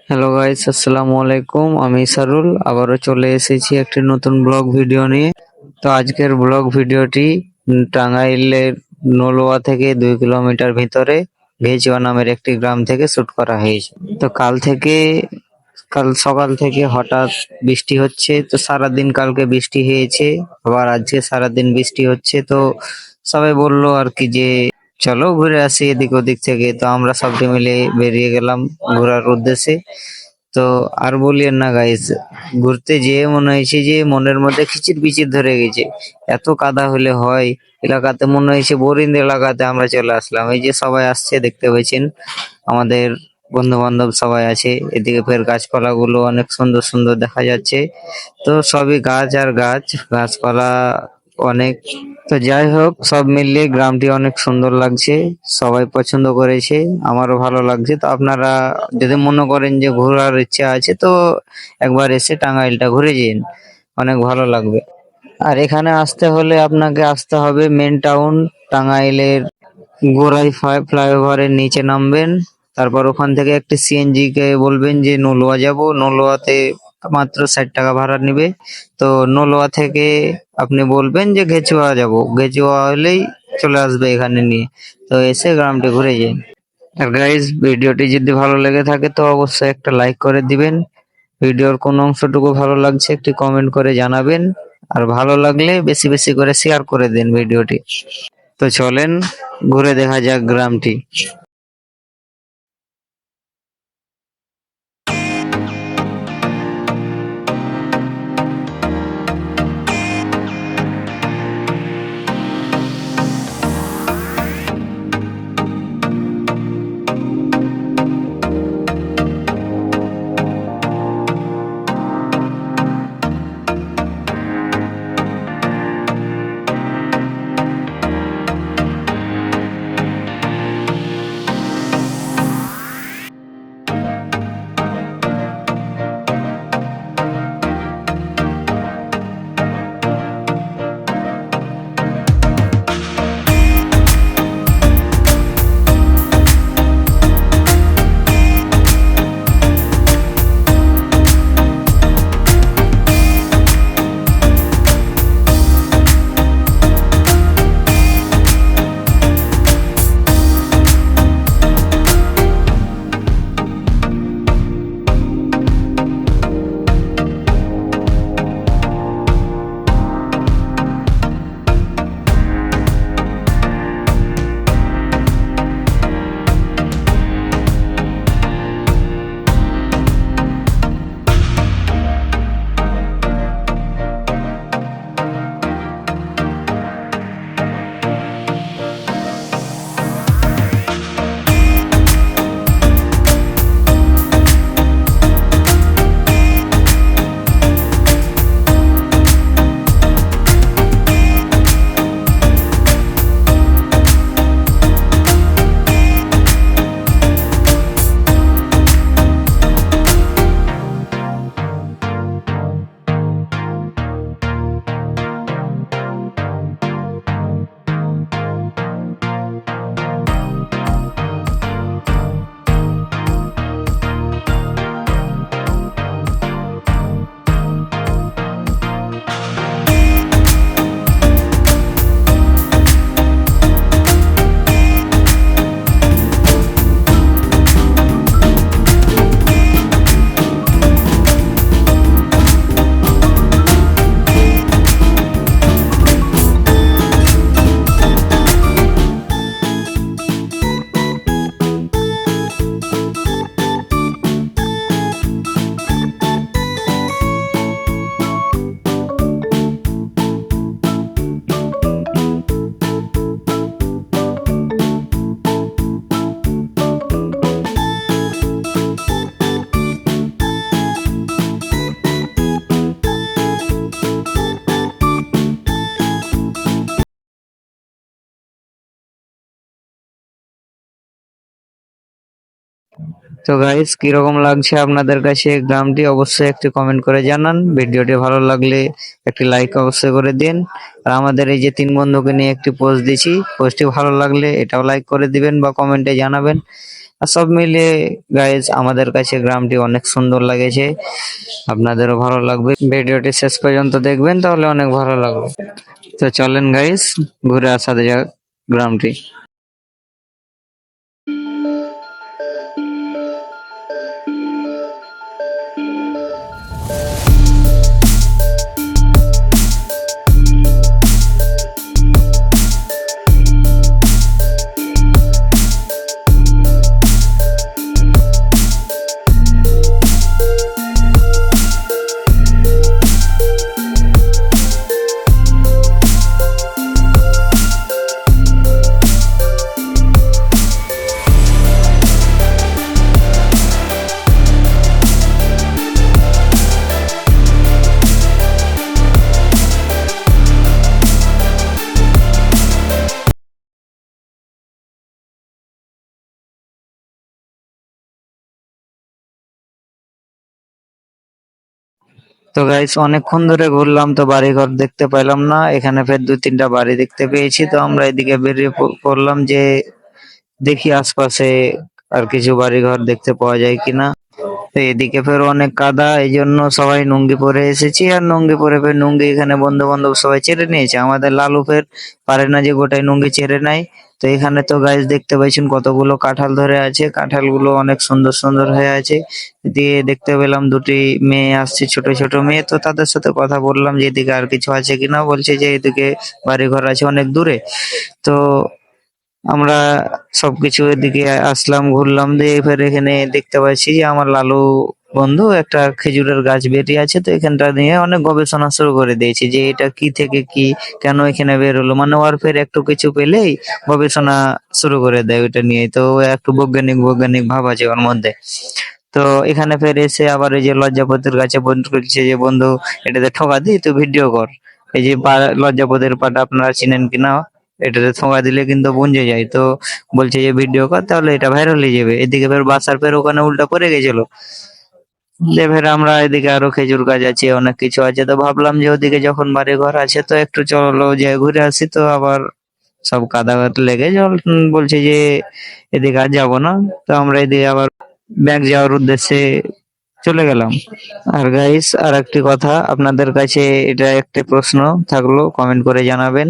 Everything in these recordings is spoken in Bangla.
হ্যালো গাইস, আসসালামু আলাইকুম। আমি সারুল আবারও চলে এসেছি একটি নতুন ব্লগ ভিডিও নিয়ে। তো আজকের ব্লগ ভিডিওটি টাঙ্গাইলের নলুয়া থেকে 2 কিলোমিটার ভিতরে ভেজুয়া নামের একটি গ্রাম থেকে শুট করা হয়েছে। তো কাল সকাল থেকে হঠাৎ বৃষ্টি হচ্ছে, তো সারাদিন কালকে বৃষ্টি হয়েছে, আবার আজকে সারাদিন বৃষ্টি হচ্ছে। তো সবাই বললো আর কি যে চলো ঘুরে আসি এদিক ওদিক থেকে। তো আমরা সবাই মিলে বেরিয়ে গেলাম ঘোরার উদ্দেশ্যে। তো আর বলিয়েন না গাইস, ঘুরতে যেয়ে মনে হয়েছে যে মনের মধ্যে খিচির পিচির ধরে গেছে। এত কাদা হলে হয় এলাকাতে, মনে হয়েছে বোরিং এলাকাতে আমরা চলে আসলাম। এই যে সবাই আসছে দেখতে পাচ্ছেন, আমাদের বন্ধু বান্ধব সবাই আছে। এদিকে ফের গাছপালা গুলো অনেক সুন্দর সুন্দর দেখা যাচ্ছে। তো সবই গাছ আর গাছ, গাছপালা অনেক। তো যাই হোক, সব মিলিয়ে গ্রামটি অনেক সুন্দর লাগছে, সবাই পছন্দ করেছে, আমারও ভালো লাগছে। তো আপনারা যদি মনে করেন যে ঘোরার ইচ্ছা আছে, তো একবার এসে টাঙ্গাইলটা ঘুরে যান, অনেক ভালো লাগবে। আর এখানে আসতে হলে আপনাকে আসতে হবে মেন টাউন টাঙ্গাইলের গোরাই ফ্লাইওভারের নিচে নামবেন। তারপর ওখান থেকে একটি সিএনজি কে বলবেন যে নলুয়া যাব, নলুয়াতে মাত্র 60 টাকা ভাড়া নিবে। তো নলুয়া থেকে আপনি বলবেন যে গেচুয়া যাব, গেচুয়া হলেই চলে আসবে এখানে নিয়ে। তো এসে গ্রামটি ঘুরে যান। আর গাইজ, ভিডিওটি যদি ভালো লেগে থাকে তো অবশ্যই একটা লাইক করে দিবেন। ভিডিওর কোন অংশটুকু ভালো লাগছে একটি কমেন্ট করে জানাবেন। আর ভালো লাগলে বেশি বেশি করে শেয়ার করে দিন ভিডিওটি। তো চলেন ঘুরে দেখা যাক গ্রামটি। তো গাইস, কিরকম লাগছে আপনাদের কাছে গ্রামটি অবশ্যই একটি কমেন্ট করে জানান। ভিডিওটি ভালো লাগলে একটি লাইক অবশ্যই করে দিন। আর আমাদের এই যে 3 বন্ধুকে নিয়ে একটি পোস্ট দিছি, পোস্টটি ভালো লাগলে এটাও লাইক করে দিবেন বা কমেন্টে জানাবেন। আর সব মিলিয়ে গাইজ আমাদের কাছে গ্রামটি অনেক সুন্দর লাগেছে, আপনাদেরও ভালো লাগবে। ভিডিওটি শেষ পর্যন্ত দেখবেন তাহলে অনেক ভালো লাগবে। তো চলেন গাইজ ঘুরে আসা যাক গ্রামটি। তো গাইস অনেকক্ষণ ধরে ঘুরলাম, তো বাড়িঘর দেখতে পেলাম না। এখানে ফের 2-3টা বাড়ি দেখতে পেয়েছি, তো আমরা এদিকে বেরিয়ে পড়লাম যে দেখি আশপাশে আর কিছু বাড়িঘর দেখতে পাওয়া যায় কিনা। তো এদিকে ফের অনেক কাদা, এই জন্য সবাই নুঙ্গি পরে এসেছি। আর নুঙ্গি পরে ফের নুঙ্গি এখানে বন্ধু বান্ধব সবাই চেড়ে নিয়েছে। আমাদের লালু ফের পারে না যে গোটাই নুঙ্গি চেড়ে নাই। তো এখানে তো গাইস দেখতে পাচ্ছেন কতগুলো কাঁঠাল ধরে আছে, কাঁঠাল গুলো অনেক সুন্দর সুন্দর হয়ে আছে। দিয়ে দেখতে পেলাম দুটি মেয়ে আসছে, ছোট ছোট মেয়ে। তো তাদের সাথে কথা বললাম যে এদিকে আর কিছু আছে কিনা, বলছে যে এদিকে বাড়ি ঘর আছে অনেক দূরে। তো আমরা সবকিছু এদিকে আসলাম, ঘুরলাম, দিয়ে ফের এখানে দেখতে পাচ্ছি যে আমার লালু বন্ধু একটা খেজুরের গাছ বেরিয়ে আছে। তো এখানটা নিয়ে অনেক গবেষণা শুরু করে দিয়েছে যে এটা কি থেকে কি, কেন এখানে বের হলো, মানে ওর ফের একটু কিছু পেলেই গবেষণা শুরু করে দেয় ওইটা নিয়ে। তো ও একটু বৈজ্ঞানিক বৈজ্ঞানিক ভাব আছে ওর মধ্যে। তো এখানে ফের এসে আবার এই যে লজ্জাপতির গাছে বন্ধু বলছে যে বন্ধু এটাতে ঠোকা দি, তুই ভিডিও কর। এই যে লজ্জাপতির পাটা আপনারা চিনেন কিনা, এটাতে ঠোকা দিলে কিন্তু বুঝে যায়। তো বলছে যে ভিডিও কর, তাহলে এটা ভাইরাল হয়ে যাবে। এদিকে ফের বাসার ফের ওখানে উল্টা পড়ে গেছিল। যে ফের আমরা এদিকে আরো খেজুর গাছ আছে, অনেক কিছু আছে। তো ভাবলাম যে ওদিকে যখন বাড়ি ঘর আছে তো একটু চলো যে ঘুরে আসি। তো আবার সব কাদা লেগে জল বলছে যে এদিকে আর যাবো না। তো আমরা এদিকে আবার ব্যাংক যাওয়ার উদ্দেশ্যে চলে গেলাম। আর গাইস আর একটি কথা আপনাদের কাছে, এটা একটা প্রশ্ন থাকলো, কমেন্ট করে জানাবেন।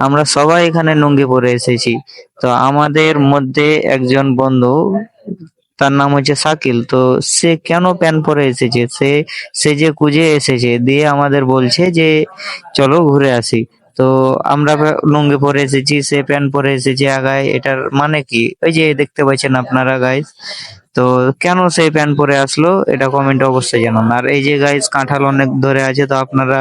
আমরা সবাই এখানে লুঙ্গি পরে এসেছি, তো আমাদের মধ্যে একজন বন্ধু, তার নাম হচ্ছে শাকিল। তো সে কেন প্যান্ট পরে এসেছে, সে যে কুজে এসেছে, দিয়ে আমাদের বলছে যে চলো ঘুরে আসি। তো আমরা লুঙ্গি পরে এসেছি, সে প্যান্ট পরে এসেছে আগায়, এটার মানে কি? ওই যে দেখতে পাচ্ছেন আপনারা গাইস। তো কেন সেই প্যান্ট পরে আসলো এটা কমেন্টে অবশ্যই জানান। আর এই যে গাইস কাঁঠাল অনেক ধরে আছে, তো আপনারা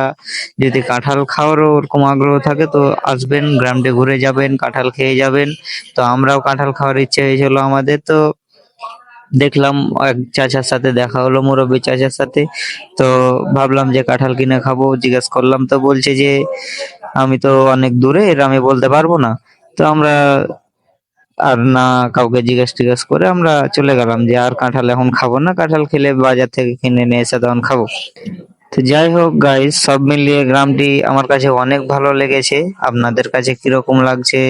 যদি কাঁঠাল খাওয়ারও ওরকম আগ্রহ থাকে তো আসবেন, গ্রামটি ঘুরে যাবেন, কাঁঠাল খেয়ে যাবেন। তো আমরাও কাঁঠাল খাওয়ার ইচ্ছে হয়েছিল আমাদের। তো দেখলাম এক চাচার সাথে দেখা হলো, মুরব্বী চাচার সাথে। তো ভাবলাম যে কাঁঠাল কিনে খাবো, জিজ্ঞেস করলাম। তো বলছে যে আমি তো অনেক দূরে, আমি বলতে পারবো না। তো আমরা আর না কাউকে জিজ্ঞেস টিজ্ঞেস করে আমরা চলে গেলাম যে আর কাঁঠাল এখন খাবো না, কাঁঠাল খেলে বাজার থেকে কিনে নিয়ে এসে তখন খাবো। তো যাই হোক গাইস, সব মিলিয়ে গ্রামটি আমার কাছে অনেক ভালো লেগেছে। আপনাদের কাছে কিরকম লাগছে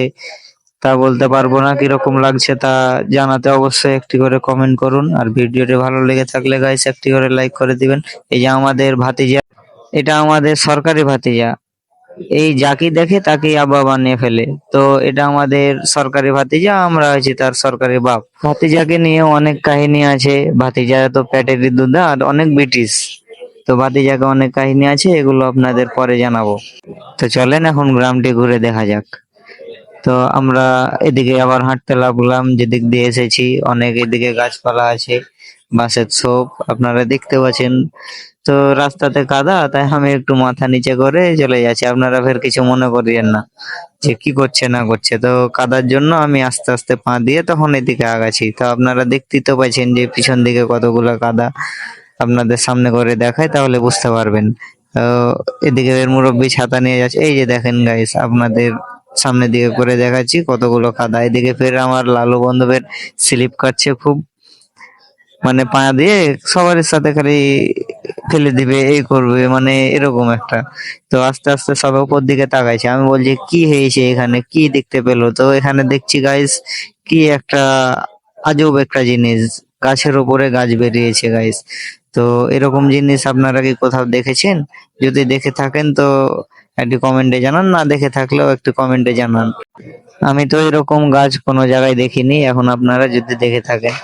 তা বলতে পারবো না, কিরকম লাগছে তা জানাতে অবশ্যই একটি করে কমেন্ট করুন। আর ভিডিওটি ভালো লেগে থাকলে গাইস একটি করে লাইক করে দিবেন। এই যে আমাদের ভাতিজা, এটা আমাদের সরকারি ভাতিজা, এই যাকে দেখে তাকেই আব্বা বানিয়ে ফেলে। তো এটা আমাদের সরকারি ভাতিজা, আমরা হচ্ছি তার সরকারি বাপ। ভাতিজাকে নিয়ে অনেক কাহিনী আছে, ভাতিজা তো পেটের দুধ আর অনেক ব্রিটিশ। তো ভাতিজাকে অনেক কাহিনী আছে, এগুলো আপনাদের পরে জানাবো। তো চলেন এখন গ্রামটি ঘুরে দেখা যাক। তো আমরা এদিকে আবার হাঁটতে লাগলাম, যেদিক দিয়ে এসেছি অনেক এদিকে গাছপালা আছে, বাঁশের ঝোপ আপনারা দেখতে পাচ্ছেন। তো রাস্তাতে কাদা, তাই আমি একটু মাথা নিচে করে চলে যাচ্ছি, আপনারা ফের কিছু মনে করিয়েন না যে কি করছে না করছে। তো কাদার জন্য আমি আস্তে আস্তে পা দিয়ে তখন এদিকে আগাছি। তো আপনারা দেখতেই তো পাচ্ছেন যে পিছন দিকে কতগুলো কাদা, আপনাদের সামনে করে দেখায় তাহলে বুঝতে পারবেন। তো এদিকে এর মুরব্বি ছাতা নিয়ে যাচ্ছে, এই যে দেখেন গাইস, আপনাদের সামনের দিকে করে দেখাচ্ছি কতগুলো কাদা। এদিকে ফের আমার লালু বন্ধুদের স্লিপ কাটছে খুব, মানে পা দিয়ে সবার সাথে খালি ফেলে দিবে, এই করবে, মানে এরকম একটা। তো আস্তে আস্তে সব উপর দিকে তাকাইছে, আমি বলছি কি হয়েছে এখানে, কি দেখতে পেলো? তো এখানে দেখছি গাইস কি একটা আজব একটা জিনিস, গাছের উপরে গাছ বেরিয়েছে গাইস। তো এরকম জিনিস আপনারা কি কোথাও দেখেছেন? যদি দেখে থাকেন তো একটি কমেন্টে জানান, না দেখে থাকলেও একটু কমেন্টে জানান। আমি তো এরকম গাছ কোনো জায়গায় দেখিনি, এখন আপনারা যদি দেখে থাকেন।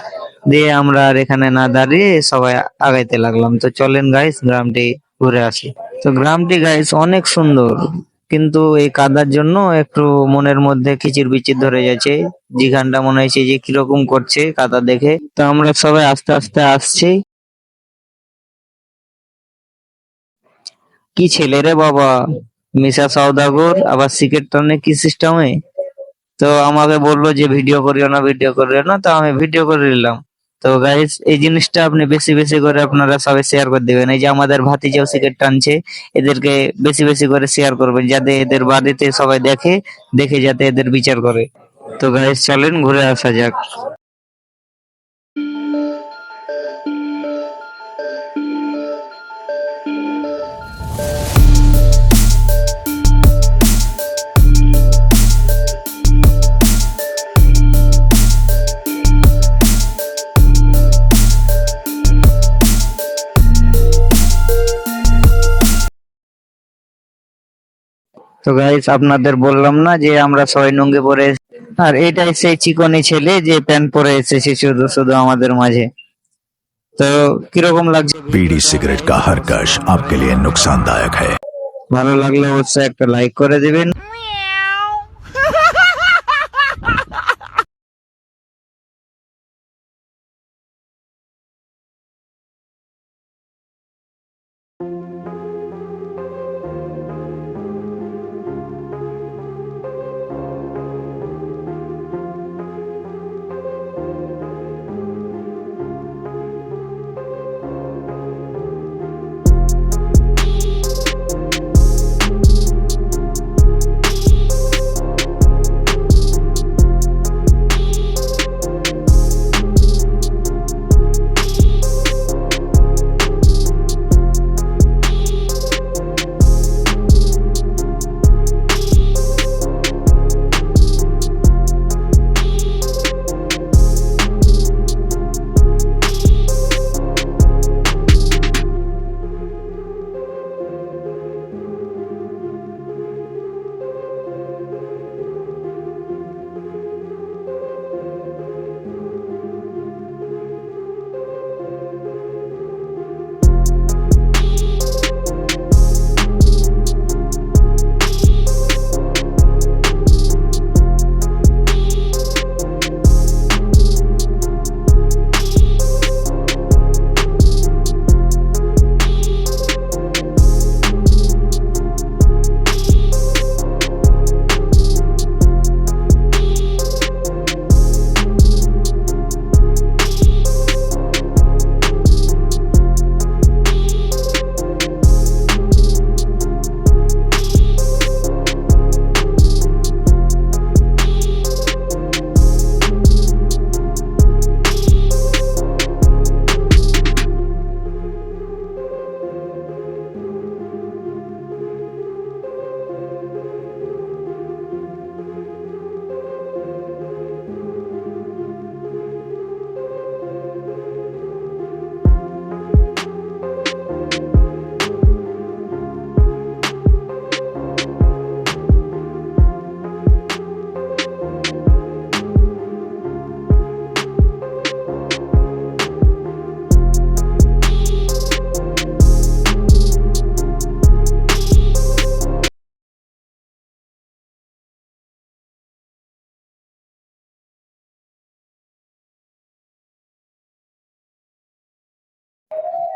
দিয়ে আমরা আর এখানে না দাঁড়িয়ে সবাই আগাইতে লাগলাম। তো চলেন গাইস গ্রামটি ঘুরে আসি। তো গ্রামটি গাইস অনেক সুন্দর, কিন্তু এই কাদার জন্য একটু মনের মধ্যে কিচির বিচির ধরে যাচ্ছে। যেখানটা মনে হয়েছে যে কিরকম করছে কাদা দেখে। তো আমরা সবাই আস্তে আস্তে আসছি। কি ছেলে রে বাবা, মিশা সওদাগর, আবার সিগারেট টানে কি সিস্টেমে। তো আমাকে বললো যে ভিডিও করিও না, ভিডিও করিও না, তো আমি ভিডিও করে নিলাম। তো গাইস এই জিনিসটা আপনি বেশি বেশি করে আপনারা সবাই শেয়ার করে দিবেন। এই যে আমাদের ভাতিজাও সিগারেট টানছে, এদেরকে বেশি বেশি করে শেয়ার করবেন, যাতে এদের বাড়িতে সবাই দেখে, দেখে যাতে এদের বিচার করে। তো গাইস চলেন ঘুরে আসা যাক। তো গাইস আপনাদের বললাম না যে আমরা সবাই লুঙ্গি পরে আর এটাই সেই চিকনি ছেলে যে প্যান্ট পরে এসেছে শুধু শুধু আমাদের মাঝে। তো কিরকম লাগছে? बीड़ी सिगरेट का हर कश आपके लिए नुकसानदायक है। ভালো লাগলে অবশ্যই একটা লাইক করে দিবেন।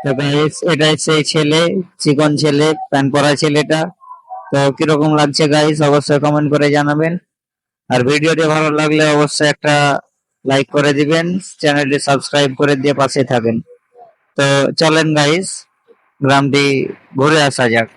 তো গাইস এটাই সেই ছেলে, চিকন ছেলে, প্যান্ট পরা ছেলেটা। তো কিরকম লাগছে গাইস অবশ্যই কমেন্ট করে জানাবেন। আর ভিডিওটি ভালো লাগলে অবশ্যই একটা লাইক করে দিবেন, চ্যানেলটি সাবস্ক্রাইব করে দিয়ে পাশে থাকেন। তো চলেন গাইস গ্রামটি ঘুরে আসা যাক।